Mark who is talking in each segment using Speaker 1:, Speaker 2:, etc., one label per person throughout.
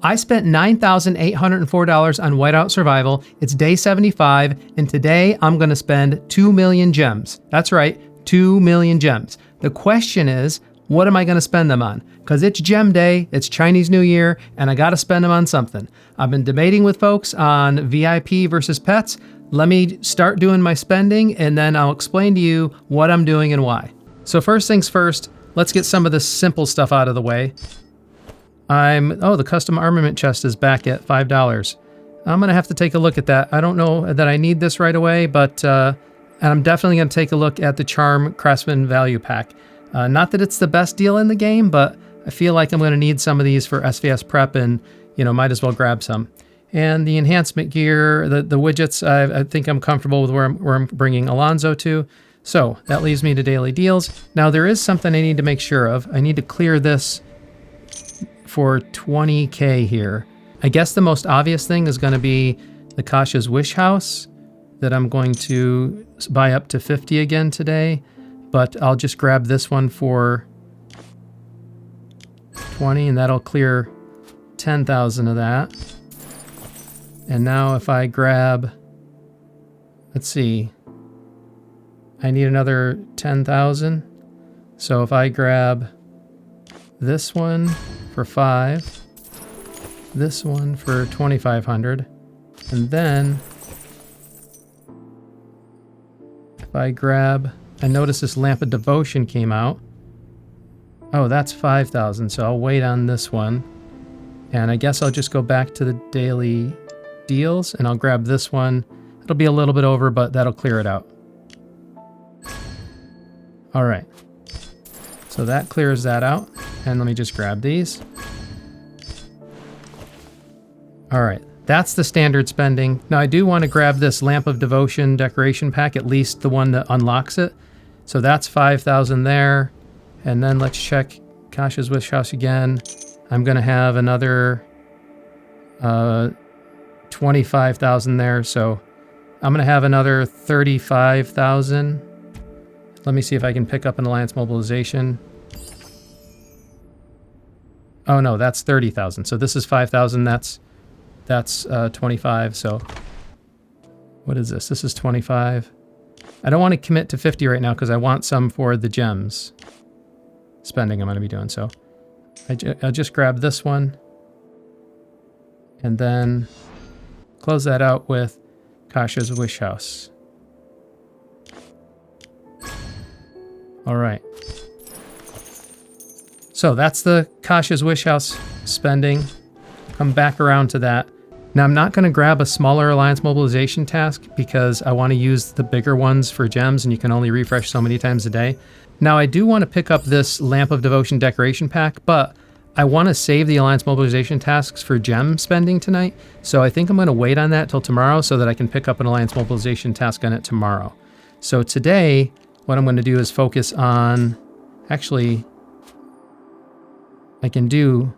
Speaker 1: I spent $9,804 on Whiteout Survival. It's day 75, and today I'm going to spend 2 million gems. That's right, 2 million gems. The question is, what am I going to spend them on? Because it's Gem Day, it's Chinese New Year, and I got to spend them on something. I've been debating with folks on VIP versus pets. Let me start doing my spending, and then I'll explain to you what I'm doing and why. So first things first, let's get some of the simple stuff out of the way. The custom armament chest is back at $5. I'm going to have to take a look at that. I don't know that I need this right away, but and I'm definitely going to take a look at the Charm Craftsman Value Pack. Not that it's the best deal in the game, but I feel like I'm going to need some of these for SVS prep and, might as well grab some. And the enhancement gear, the widgets, I think I'm comfortable with where I'm bringing Alonzo to. So that leaves me to daily deals. Now there is something I need to make sure of. I need to clear this for 20K here. I guess the most obvious thing is going to be the Kasia's Wish House that I'm going to buy up to 50 again today, but I'll just grab this one for 20 and that'll clear 10,000 of that. And now if I grab, let's see, I need another 10,000. So if I grab this one for 5, this one for 2,500, and then if I grab, I notice this Lamp of Devotion came out. Oh, that's 5,000, so I'll wait on this one. And I guess I'll just go back to the daily deals and I'll grab this one. It'll be a little bit over, but that'll clear it out. All right, so that clears that out. And let me just grab these. All right, that's the standard spending. Now I do want to grab this Lamp of Devotion decoration pack, at least the one that unlocks it. So that's 5,000 there. And then let's check Kasia's Wish House again. I'm going to have another 25,000 there. So I'm going to have another 35,000. Let me see if I can pick up an Alliance mobilization. Oh no, that's 30,000. So this is 5,000. That's 25. So what is this? This is 25. I don't want to commit to 50 right now because I want some for the gems spending I'm going to be doing. So I'll just grab this one and then close that out with Kasia's Wish House. All right. So that's the Kasia's Wish House spending. Come back around to that. Now I'm not going to grab a smaller Alliance mobilization task because I want to use the bigger ones for gems and you can only refresh so many times a day. Now I do want to pick up this Lamp of Devotion decoration pack, but I want to save the Alliance mobilization tasks for gem spending tonight. So I think I'm going to wait on that till tomorrow so that I can pick up an Alliance mobilization task on it tomorrow. So today, what I'm going to do is focus on, actually, I can do,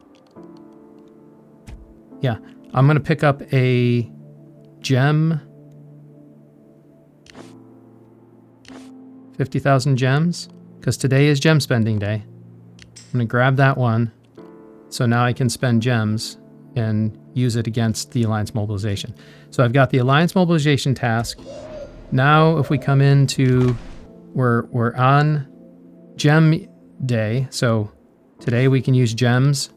Speaker 1: yeah, I'm going to pick up a gem, 50,000 gems, because today is gem spending day. I'm going to grab that one, so now I can spend gems and use it against the Alliance mobilization. So I've got the Alliance mobilization task. Now if we come into, we're on gem day, so today we can use gems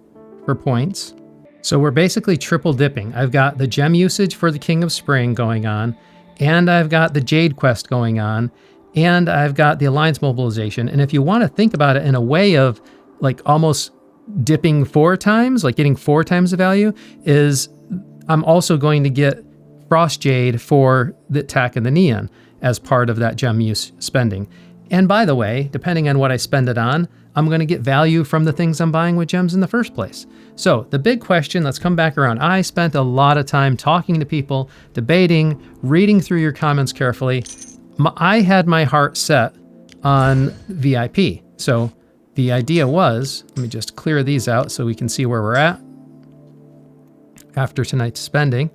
Speaker 1: for points. So we're basically triple dipping. I've got the gem usage for the King of Spring going on, and I've got the Jade quest going on, and I've got the Alliance mobilization. And if you want to think about it in a way of like almost dipping 4 times, like getting 4 times the value, is I'm also going to get Frost Jade for the attack and the Nian as part of that gem use spending. And by the way, depending on what I spend it on, I'm going to get value from the things I'm buying with gems in the first place. So the big question, let's come back around. I spent a lot of time talking to people, debating, reading through your comments carefully. I had my heart set on VIP. So the idea was, let me just clear these out so we can see where we're at after tonight's spending.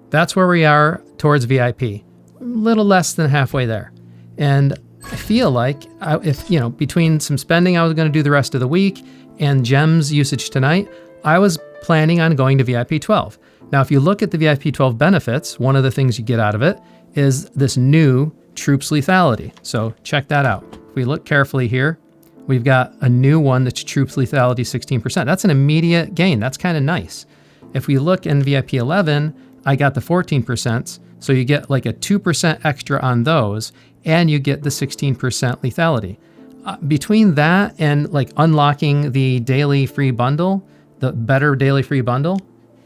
Speaker 1: That's where we are towards VIP, a little less than halfway there. And I feel like if, between some spending I was going to do the rest of the week and gems usage tonight, I was planning on going to VIP 12. Now, if you look at the VIP 12 benefits, one of the things you get out of it is this new troops lethality. So check that out. If we look carefully here, we've got a new one that's troops lethality 16%. That's an immediate gain. That's kind of nice. If we look in VIP 11, I got the 14%. So you get like a 2% extra on those, and you get the 16% lethality. Between that and like unlocking the daily free bundle, the better daily free bundle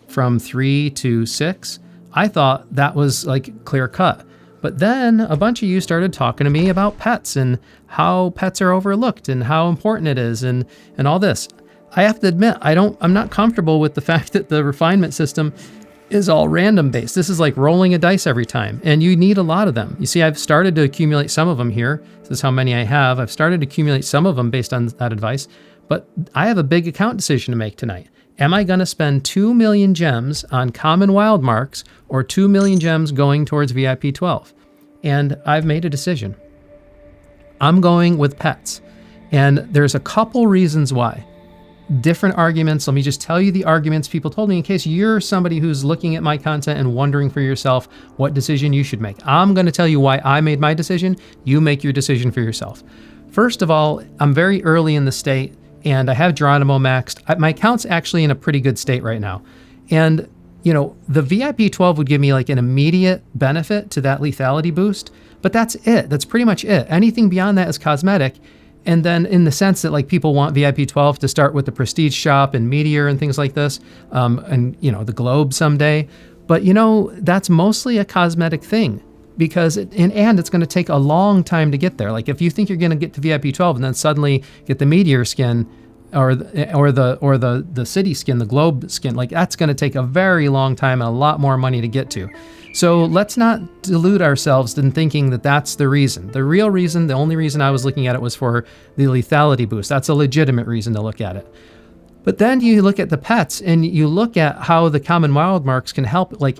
Speaker 1: from 3 to 6, I thought that was like clear cut. But then a bunch of you started talking to me about pets and how pets are overlooked and how important it is and all this. I have to admit, I'm not comfortable with the fact that the refinement system is all random based. This is like rolling a dice every time, and you need a lot of them. You see, I've started to accumulate some of them here. This is how many I have. I've started to accumulate some of them based on that advice, but I have a big account decision to make tonight. Am I going to spend 2 million gems on common wild marks or 2 million gems going towards VIP 12? And I've made a decision. I'm going with pets. And there's a couple reasons why. Different arguments. Let me just tell you the arguments people told me in case you're somebody who's looking at my content and wondering for yourself what decision you should make. I'm going to tell you why I made my decision. You make your decision for yourself. First of all, I'm very early in the state, and I have Geronimo maxed. My account's actually in a pretty good state right now. And, you know, the VIP 12 would give me like an immediate benefit to that lethality boost, but that's it. That's pretty much it. Anything beyond that is cosmetic. And then in the sense that like people want VIP 12 to start with the Prestige Shop and Meteor and things like this, and, you know, the Globe someday. But, you know, that's mostly a cosmetic thing. Because and it's going to take a long time to get there. Like if you think you're going to get to VIP 12 and then suddenly get the Meteor skin or the city skin, the Globe skin, like that's going to take a very long time and a lot more money to get to. So let's not delude ourselves in thinking that that's the reason. The real reason, the only reason I was looking at it was for the lethality boost. That's a legitimate reason to look at it. But then you look at the pets and you look at how the common wild marks can help like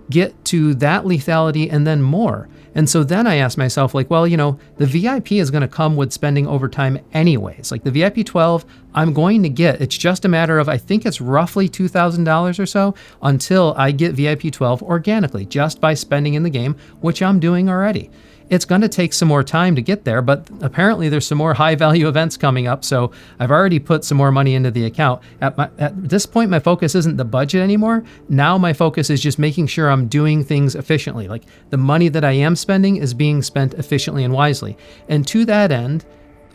Speaker 1: get to that lethality and then more. And so then I asked myself, like, well, you know, the VIP is going to come with spending overtime anyways. Like the VIP 12, I'm going to get. It's just a matter of, I think it's roughly $2,000 or so until I get VIP 12 organically, just by spending in the game, which I'm doing already. It's going to take some more time to get there, but apparently there's some more high value events coming up. So I've already put some more money into the account. At this point, my focus isn't the budget anymore. Now my focus is just making sure I'm doing things efficiently. Like the money that I am spending is being spent efficiently and wisely. And to that end,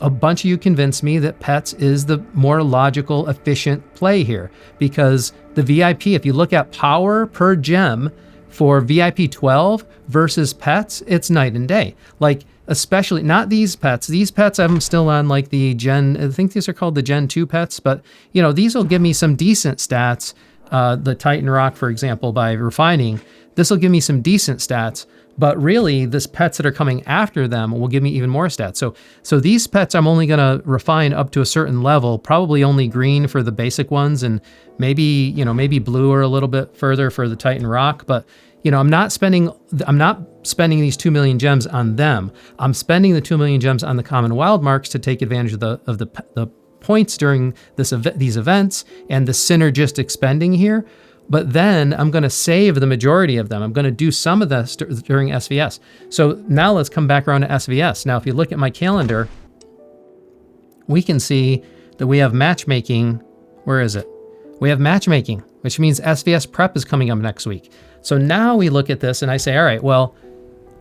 Speaker 1: a bunch of you convinced me that pets is the more logical, efficient play here, because the VIP, if you look at power per gem, for VIP 12 versus pets, it's night and day. Like, especially not these pets. These pets, I'm still on like the Gen, I think these are called the Gen 2 pets, but you know, these will give me some decent stats. The Titan Rock, for example, by refining, this will give me some decent stats, but really this pets that are coming after them will give me even more stats. So these pets, I'm only going to refine up to a certain level, probably only green for the basic ones. And maybe, you know, maybe blue or a little bit further for the Titan Rock, but you know, I'm not spending these 2 million gems on them. I'm spending the 2 million gems on the common wild marks to take advantage of the points during these events and the synergistic spending here. But then I'm going to save the majority of them. I'm going to do some of this during SVS. So now let's come back around to SVS. Now, if you look at my calendar, we can see that we have matchmaking. Where is it? We have matchmaking, which means SVS prep is coming up next week. So now we look at this and I say, all right, well,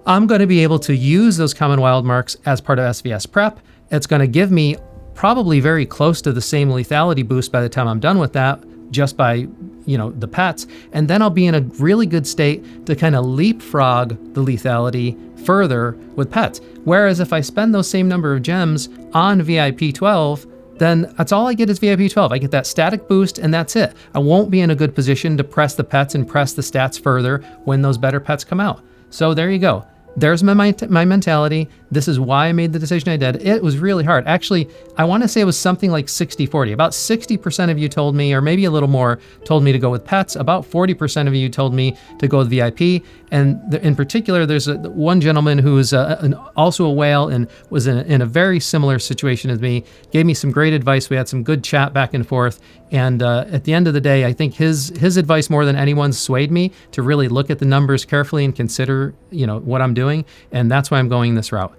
Speaker 1: I'm going to be able to use those common wild marks as part of SVS prep. It's going to give me probably very close to the same lethality boost by the time I'm done with that, just by, you know, the pets. And then I'll be in a really good state to kind of leapfrog the lethality further with pets. Whereas if I spend those same number of gems on VIP 12, then that's all I get is VIP 12. I get that static boost and that's it. I won't be in a good position to press the pets and press the stats further when those better pets come out. So there you go. There's my mentality. This is why I made the decision I did. It was really hard. Actually, I want to say it was something like 60-40. About 60% of you told me, or maybe a little more, told me to go with pets. About 40% of you told me to go with VIP. And in particular, there's one gentleman who is also a whale and was in a very similar situation as me, gave me some great advice. We had some good chat back and forth. And at the end of the day, I think his advice more than anyone's swayed me to really look at the numbers carefully and consider, what I'm doing. And that's why I'm going this route.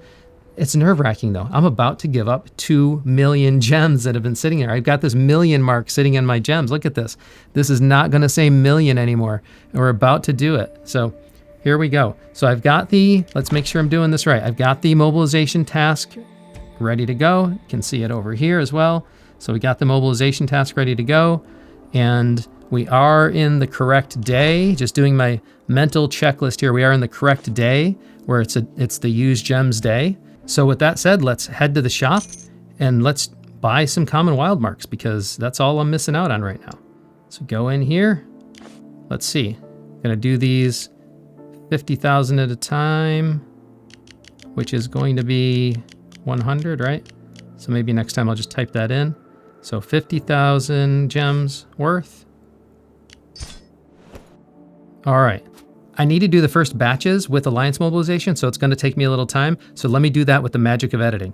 Speaker 1: It's nerve-wracking though. I'm about to give up 2 million gems that have been sitting there. I've got this million mark sitting in my gems. Look at this. This is not going to say million anymore. And we're about to do it. So here we go. So I've got let's make sure I'm doing this right. I've got the mobilization task ready to go. You can see it over here as well. So we got the mobilization task ready to go. And we are in the correct day. Just doing my mental checklist here. We are in the correct day where it's the use gems day. So with that said, let's head to the shop and let's buy some common wild marks because that's all I'm missing out on right now. So go in here. Let's see. I'm gonna do these 50,000 at a time, which is going to be 100, right? So maybe next time I'll just type that in. So 50,000 gems worth. All right. I need to do the first batches with alliance mobilization, so it's going to take me a little time. So let me do that with the magic of editing.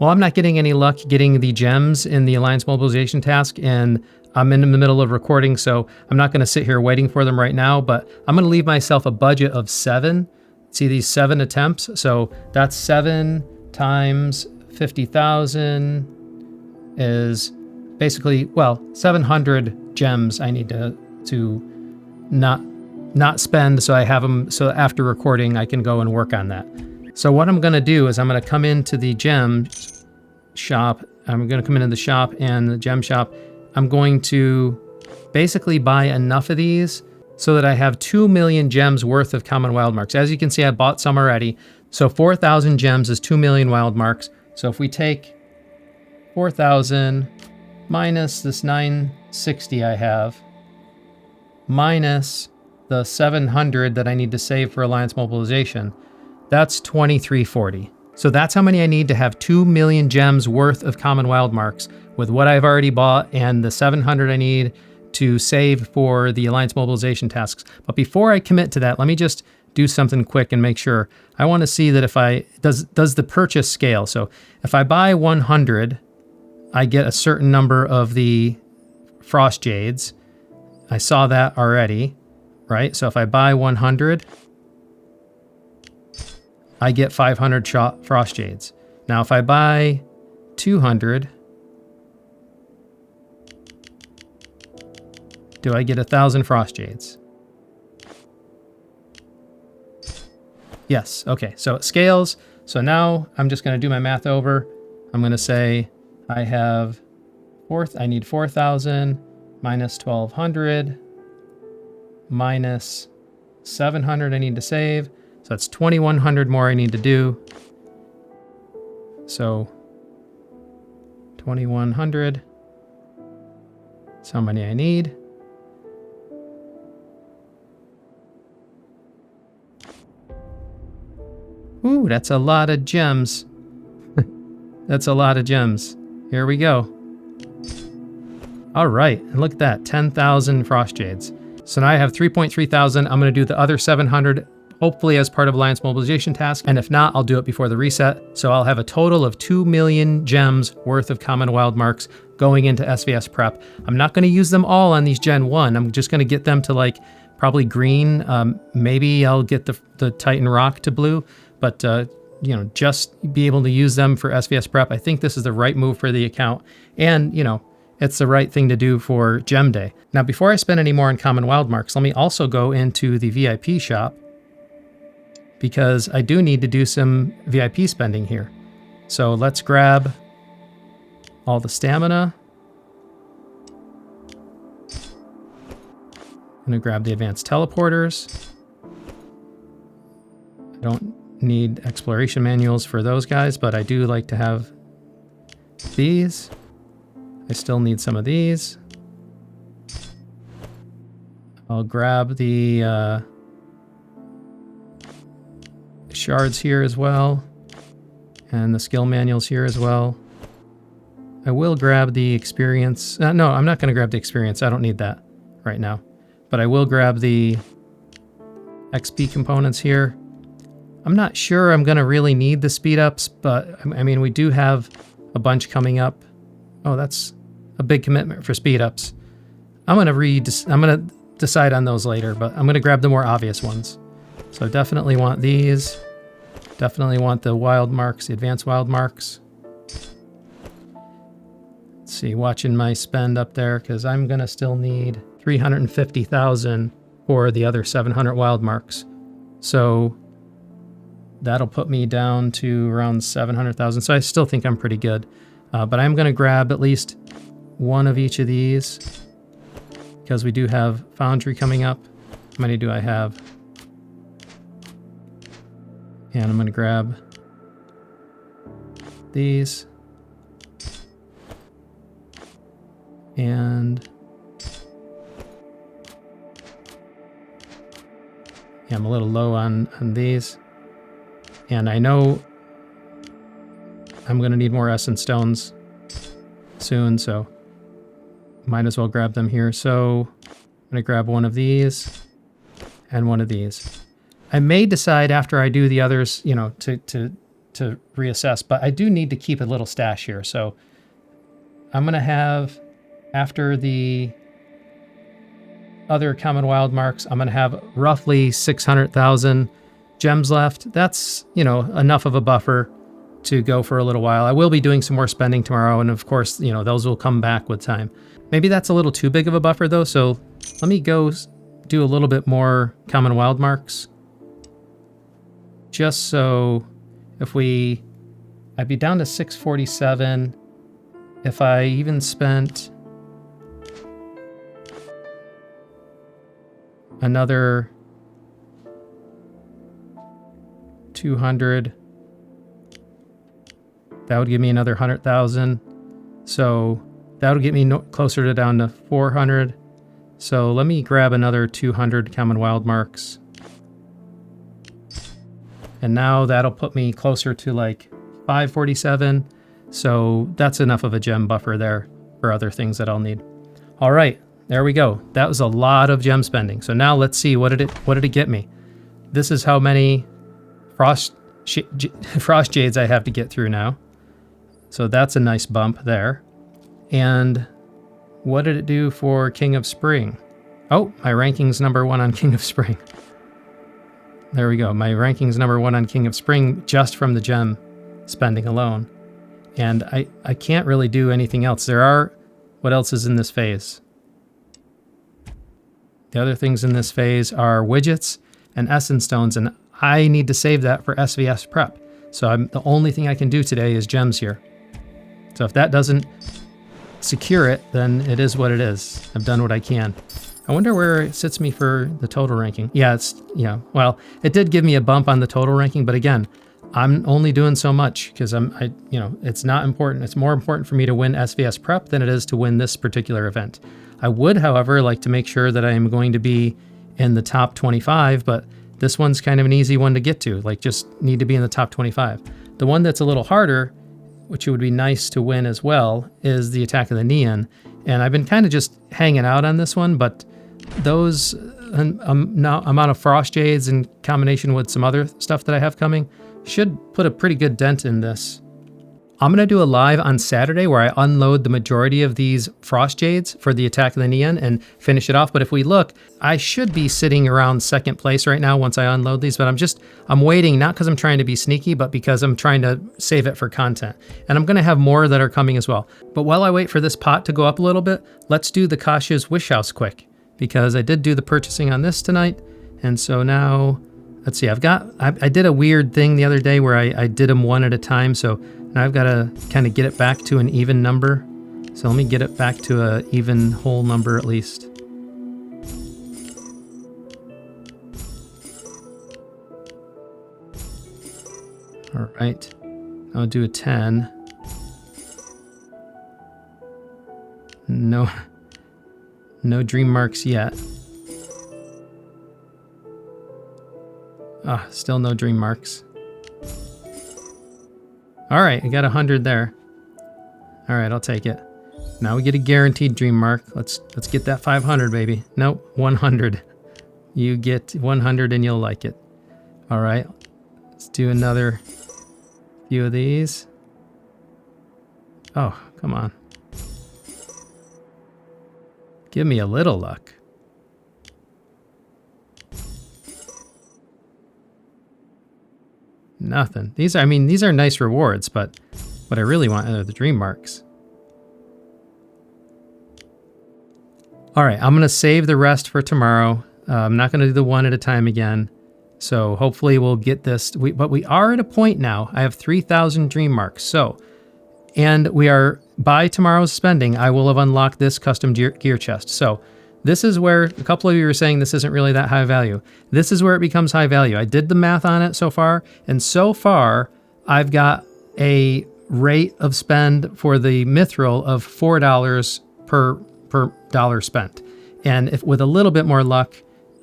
Speaker 1: Well, I'm not getting any luck getting the gems in the alliance mobilization task, and I'm in the middle of recording, so I'm not going to sit here waiting for them right now, but I'm going to leave myself a budget of 7. See these 7 attempts? So that's 7 times 50,000 is basically, 700 gems I need to not spend, so I have them, so after recording I can go and work on that. So what I'm going to do is I'm going to come into the gem shop. I'm going to come into the shop and the gem shop. I'm going to basically buy enough of these so that I have 2 million gems worth of common wild marks. As you can see, I bought some already. So 4,000 gems is 2 million wild marks. So if we take 4,000 minus this 960 I have, minus the 700 that I need to save for alliance mobilization, that's 2340. So that's how many I need to have 2 million gems worth of common wild marks with what I've already bought and the 700 I need to save for the alliance mobilization tasks. But before I commit to that, let me just do something quick and make sure. I want to see that if does the purchase scale? So if I buy 100, I get a certain number of the frost jades. I saw that already, right? So if I buy 100, I get 500 frost jades. Now, if I buy 200, do I get 1,000 frost jades? Yes. Okay. So it scales. So now I'm just going to do my math over. I'm going to say I need 4,000 minus 1,200 minus 700 I need to save. So that's 2,100 more I need to do. So 2,100. That's how many I need. Ooh, that's a lot of gems. That's a lot of gems. Here we go. All right, and look at that, 10,000 frost jades. So now I have 3.3 thousand. I'm going to do the other 700, hopefully as part of Alliance Mobilization task, and if not, I'll do it before the reset. So I'll have a total of 2 million gems worth of common wild marks going into SVS prep. I'm not going to use them all on these Gen 1. I'm just going to get them to like probably green. Maybe I'll get the Titan Rock to blue, but you know, just be able to use them for SVS prep. I think this is the right move for the account, and you know, it's the right thing to do for Gem Day. Now, before I spend any more on common wild marks, let me also go into the VIP shop, because I do need to do some VIP spending here. So let's grab all the stamina. I'm gonna grab the advanced teleporters. I don't need exploration manuals for those guys, but I do like to have these. I still need some of these. I'll grab the shards here as well, and the skill manuals here as well. I will grab the experience. No, I'm not going to grab the experience. I don't need that right now. But I will grab the XP components here. I'm not sure I'm going to really need the speed ups, but I mean, we do have a bunch coming up. Oh, that's a big commitment for speed ups. I'm going to decide on those later, but I'm going to grab the more obvious ones. So definitely want these. Definitely want the wild marks, the advanced wild marks. Let's see, watching my spend up there, because I'm going to still need 350,000 for the other 700 wild marks. So that'll put me down to around 700,000. So I still think I'm pretty good. But I'm going to grab at least one of each of these, because we do have Foundry coming up. How many do I have? And I'm going to grab these. And yeah, I'm a little low on these. And I know I'm going to need more essence stones soon, so might as well grab them here. So I'm going to grab one of these and one of these. I may decide after I do the others, you know, to reassess, but I do need to keep a little stash here. So I'm going to have, after the other common wild marks, I'm going to have roughly 600,000 gems left. That's, you know, enough of a buffer to go for a little while. I will be doing some more spending tomorrow, and of course, you know, those will come back with time. Maybe that's a little too big of a buffer though, so let me go do a little bit more common wild marks. Just so if I'd be down to 647 if I even spent another 200, that would give me another 100,000. So that would get me closer to down to 400. So let me grab another 200 common wild marks. And now that'll put me closer to like 547. So that's enough of a gem buffer there for other things that I'll need. All right, there we go. That was a lot of gem spending. So now let's see, what did it get me? This is how many frost jades I have to get through now. So that's a nice bump there. And what did it do for King of Spring? Oh, my ranking's number 1 on King of Spring. There we go. My ranking's number 1 on King of Spring just from the gem spending alone. And I can't really do anything else. What else is in this phase? The other things in this phase are widgets and essence stones, and I need to save that for SVS prep. So the only thing I can do today is gems here. So if that doesn't secure it, then it is what it is. I've done what I can. I wonder where it sits me for the total ranking. Yeah, well, it did give me a bump on the total ranking, but again, I'm only doing so much because it's not important. It's more important for me to win SVS prep than it is to win this particular event. I would, however, like to make sure that I am going to be in the top 25, but this one's kind of an easy one to get to, like just need to be in the top 25. The one that's a little harder, which it would be nice to win as well, is the Attack of the Nian. And I've been kind of just hanging out on this one, but those amount of frost jades in combination with some other stuff that I have coming should put a pretty good dent in this. I'm going to do a live on Saturday where I unload the majority of these frost jades for the Attack of the Nian and finish it off. But if we look, I should be sitting around second place right now once I unload these, but I'm waiting, not because I'm trying to be sneaky, but because I'm trying to save it for content. And I'm going to have more that are coming as well. But while I wait for this pot to go up a little bit, let's do the Kasia's Wish House quick, because I did do the purchasing on this tonight. And so now, let's see, I did a weird thing the other day where I did them one at a time. So Now I've got to kind of get it back to an even number. So let me get it back to an even whole number at least. All right, I'll do a 10. No dream marks yet. Ah, still no dream marks. All right, I got 100 there. All right, I'll take it. Now we get a guaranteed dream mark. Let's get that 500, baby. Nope, 100. You get 100 and you'll like it. All right, let's do another few of these. Oh, come on. Give me a little luck. Nothing. These are nice rewards, but what I really want are the dream marks. All right, I'm going to save the rest for tomorrow. I'm not going to do the one at a time again. So hopefully we'll get this. But we are at a point now. I have 3,000 dream marks. So, and we are, by tomorrow's spending, I will have unlocked this custom gear chest. So this is where a couple of you are saying this isn't really that high value. This is where it becomes high value. I did the math on it so far. And so far, I've got a rate of spend for the mithril of $4 per dollar spent. And if with a little bit more luck,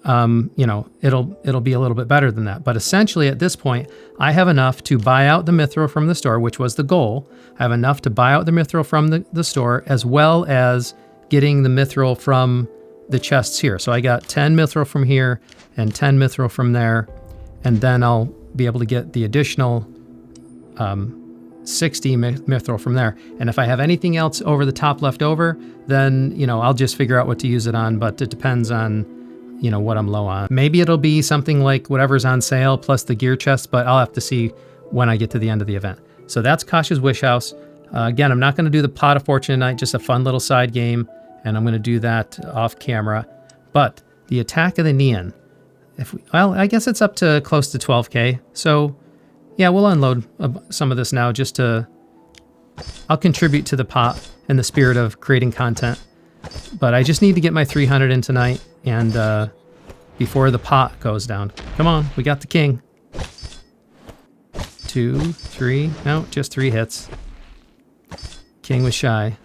Speaker 1: you know, it'll be a little bit better than that. But essentially at this point, I have enough to buy out the mithril from the store, which was the goal. I have enough to buy out the mithril from the store, as well as getting the mithril from the chests here. So I got 10 mithril from here and 10 mithril from there. And then I'll be able to get the additional 60 mithril from there. And if I have anything else over the top left over, then, you know, I'll just figure out what to use it on, but it depends on, you know, what I'm low on. Maybe it'll be something like whatever's on sale plus the gear chest, but I'll have to see when I get to the end of the event. So that's Kasia's Wish House. Again, I'm not going to do the Pot of Fortune tonight, just a fun little side game, and I'm going to do that off camera. But the Attack of the Nian, well, I guess it's up to close to 12K. So yeah, we'll unload some of this now just to, I'll contribute to the pot in the spirit of creating content. But I just need to get my 300 in tonight and before the pot goes down. Come on, we got the king. 2, 3, no, just 3 hits. King was shy.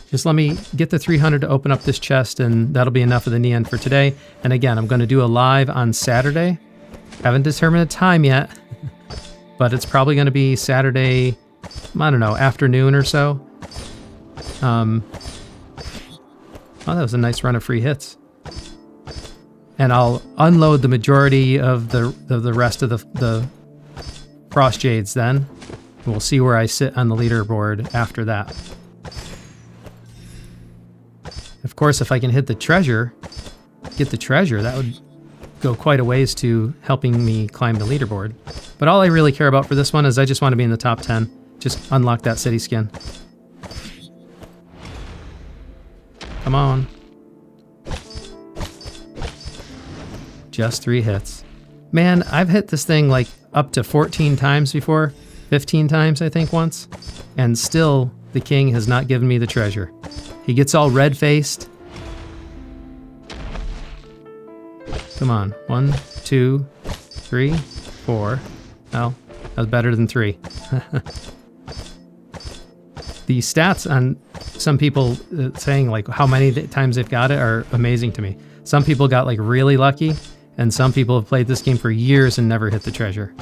Speaker 1: Just let me get the 300 to open up this chest and that'll be enough of the Nian for today. And again, I'm going to do a live on Saturday. Haven't determined a time yet, but it's probably going to be Saturday, I don't know, afternoon or so. Oh, that was a nice run of free hits. And I'll unload the majority of the rest of the Frost Jades then. We'll see where I sit on the leaderboard after that. Of course, if I can hit the treasure, get the treasure, that would go quite a ways to helping me climb the leaderboard. But all I really care about for this one is I just want to be in the top 10. Just unlock that city skin. Come on. Just 3 hits. Man, I've hit this thing like up to 14 times before. 15 times, I think, once. And still, the king has not given me the treasure. He gets all red-faced. Come on. 1, 2, 3, 4. Well, that was better than 3. The stats on some people saying like how many times they've got it are amazing to me. Some people got like really lucky, and some people have played this game for years and never hit the treasure.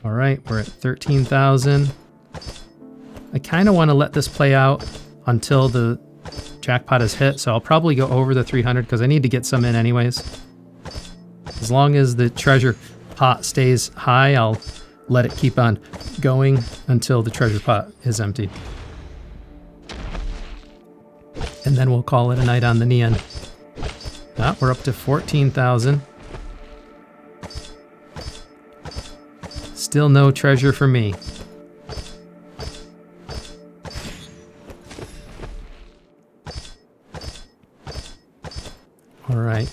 Speaker 1: All right, we're at 13,000. I kind of want to let this play out until the jackpot is hit, so I'll probably go over the 300 because I need to get some in anyways. As long as the treasure pot stays high, I'll let it keep on going until the treasure pot is emptied. And then we'll call it a night on the Nian. Ah, we're up to 14,000. Still no treasure for me. All right.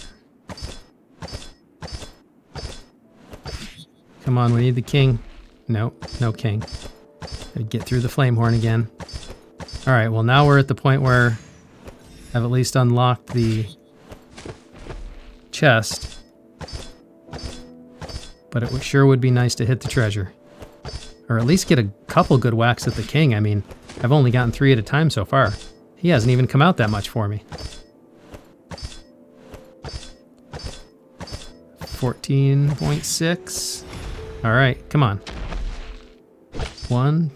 Speaker 1: Come on, we need the king. No, no king. Gotta get through the flame horn again. All right, well now we're at the point where I've at least unlocked the chest. But it sure would be nice to hit the treasure. Or at least get a couple good whacks at the king. I mean, I've only gotten 3 at a time so far. He hasn't even come out that much for me. 14.6. All right, come on. 1,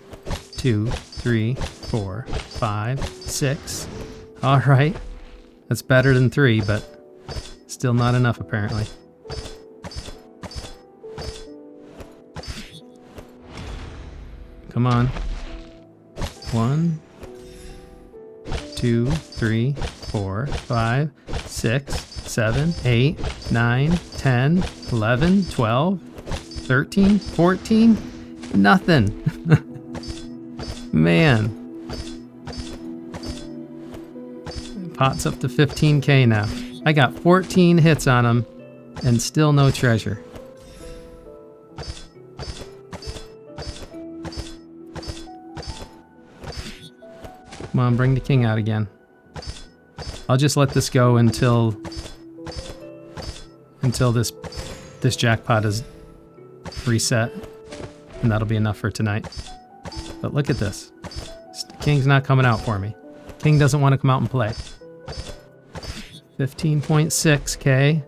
Speaker 1: 2, 3, 4, 5, 6. All right. That's better than 3, but still not enough apparently. Come on. 1, 2, 3, 4, 5, 6, 7, 8, 9, 10, 11, 12, 13, 14. Nothing. Man. Pot's up to 15k now. I got 14 hits on him and still no treasure. Come on, bring the king out again. I'll just let this go until this jackpot is reset, and that'll be enough for tonight. But look at this. The king's not coming out for me. King doesn't want to come out and play. 15.6k.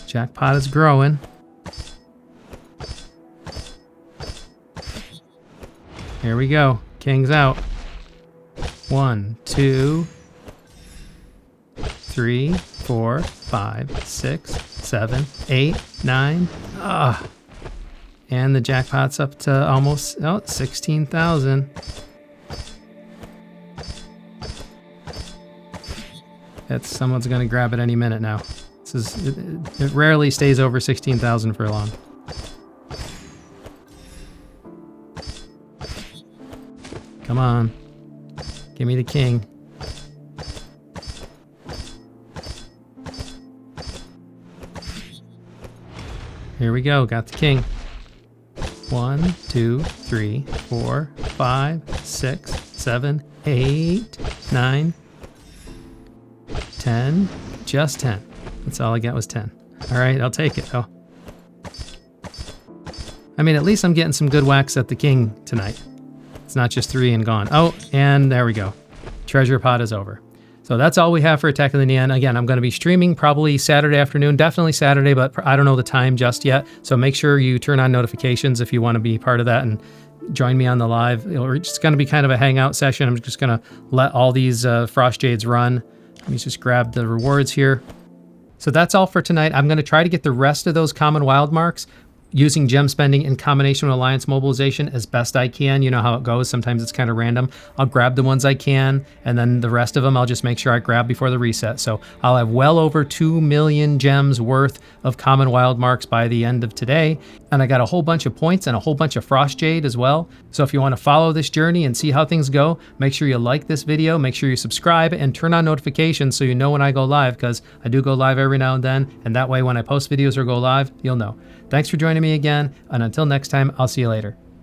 Speaker 1: Jackpot is growing. Here we go. King's out. 1, 2, 3, 4, 5, 6, 7, 8, 9. And the jackpot's up to almost 16,000. Someone's gonna grab it any minute now. It rarely stays over 16,000 for long. Come on. Give me the king. Here we go. Got the king. 1, 2, 3, 4, 5, 6, 7, 8, 9, 10. Just 10. That's all I got was 10. All right, I'll take it though. I mean, at least I'm getting some good whacks at the king tonight. It's not just 3 and gone. Oh, and there we go. Treasure pot is over. So that's all we have for Attack of the Nian. Again, I'm going to be streaming probably Saturday afternoon, definitely Saturday, but I don't know the time just yet. So make sure you turn on notifications if you want to be part of that and join me on the live. It's just going to be kind of a hangout session. I'm just going to let all these Frost Jades run. Let me just grab the rewards here. So that's all for tonight. I'm going to try to get the rest of those common wild marks using gem spending in combination with alliance mobilization as best I can. You know how it goes. Sometimes it's kind of random. I'll grab the ones I can, and then the rest of them I'll just make sure I grab before the reset. So I'll have well over 2 million gems worth of common wild marks by the end of today. And I got a whole bunch of points and a whole bunch of Frost Jade as well. So if you want to follow this journey and see how things go, make sure you like this video, make sure you subscribe, and turn on notifications so you know when I go live, because I do go live every now and then, and that way when I post videos or go live, you'll know. Thanks for joining me again, and until next time, I'll see you later.